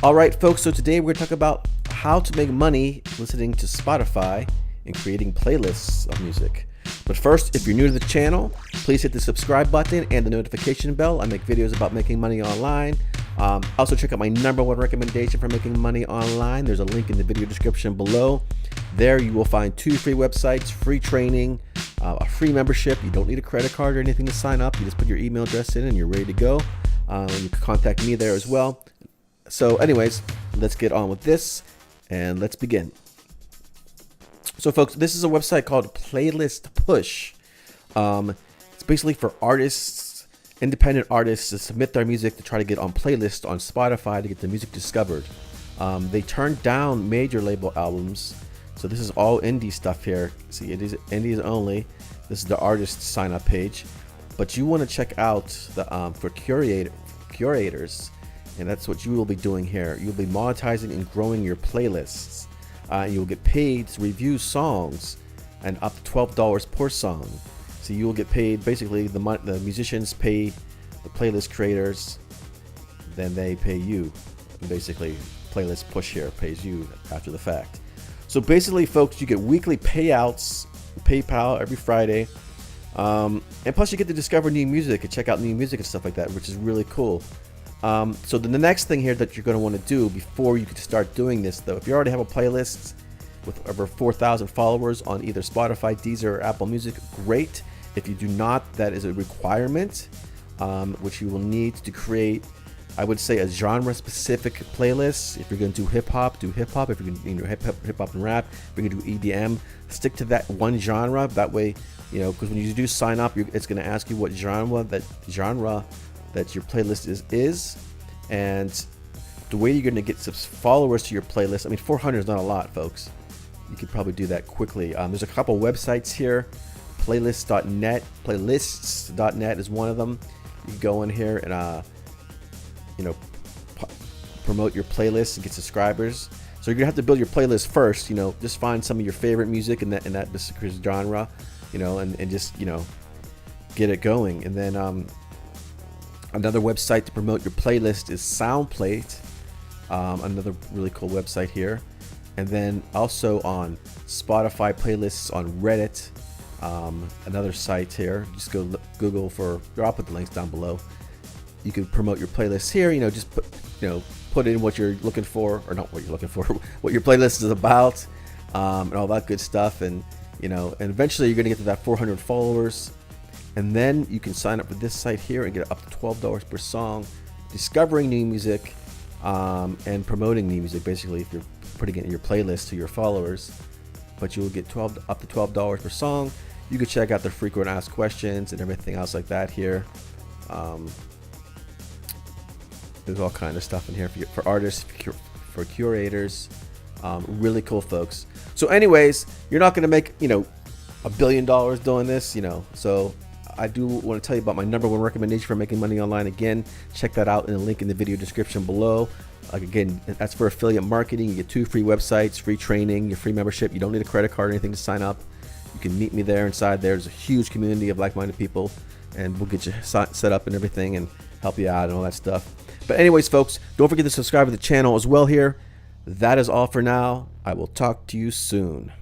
All right, folks, so today we're going to talk about how to make money listening to Spotify and creating playlists of music. But first, if you're new to the channel, please hit the subscribe button and the notification bell. I make videos about making money online. Also, check out my #1 recommendation for making money online. There's a link in the video description below. There you will find 2 free websites, free training, a free membership. You don't need a credit card or anything to sign up. You just put your email address in and you're ready to go. You can contact me there as well. So anyways, let's get on with this and let's begin. So folks, this is a website called Playlist Push. It's basically for artists, independent artists, to submit their music to try to get on playlists on Spotify to get the music discovered. They turn down major label albums. So this is all indie stuff here. See, it is indies only. This is the artist sign up page. But you want to check out the for curators. And that's what you will be doing here. You'll be monetizing and growing your playlists. You'll get paid to review songs and up to $12 per song. So you will get paid, basically the musicians pay the playlist creators, then they pay you. Basically, Playlist Push here pays you after the fact. So basically, folks, you get weekly payouts, PayPal every Friday. And plus you get to discover new music and check out new music and stuff like that, which is really cool. So the next thing here that you're going to want to do before you can start doing this, though, if you already have a playlist with over 4,000 followers on either Spotify, Deezer, or Apple Music, great. If you do not, that is a requirement, which you will need to create, I would say, a genre-specific playlist. If you're going to do hip-hop, do hip-hop. If you're going to do hip-hop and rap, if you're going to do EDM, stick to that one genre. That way, you know, because when you do sign up, it's going to ask you what genre that your playlist is, and the way you're going to get some followers to your playlist. I mean, 400 is not a lot, folks. You could probably do that quickly. There's a couple websites here. Playlists.net is one of them. You can go in here and promote your playlist and get subscribers. So you're gonna have to build your playlist first. Just find some of your favorite music in that particular genre, and just get it going. And then another website to promote your playlist is SoundPlate, another really cool website here. And then also on Spotify playlists on Reddit, another site here. Just go Google for, or I'll put the links down below. You can promote your playlist here. Just put in what you're looking for, or not what you're looking for, what your playlist is about, and all that good stuff. And and eventually you're gonna get to that 400 followers. And then you can sign up for this site here and get up to $12 per song, discovering new music and promoting new music, basically, if you're putting it in your playlist to your followers. But you will get up to $12 per song. You can check out the frequent asked questions and everything else like that here. There's all kind of stuff in here for artists, for curators. Really cool, folks. So anyways, you're not going to make, $1 billion doing this, so I do want to tell you about my #1 recommendation for making money online. Again, check that out in the link in the video description below. Again, that's for affiliate marketing. You get 2 free websites, free training, your free membership. You don't need a credit card or anything to sign up. You can meet me there inside. There's a huge community of like-minded people, and we'll get you set up and everything and help you out and all that stuff. But anyways, folks, don't forget to subscribe to the channel as well here. That is all for now. I will talk to you soon.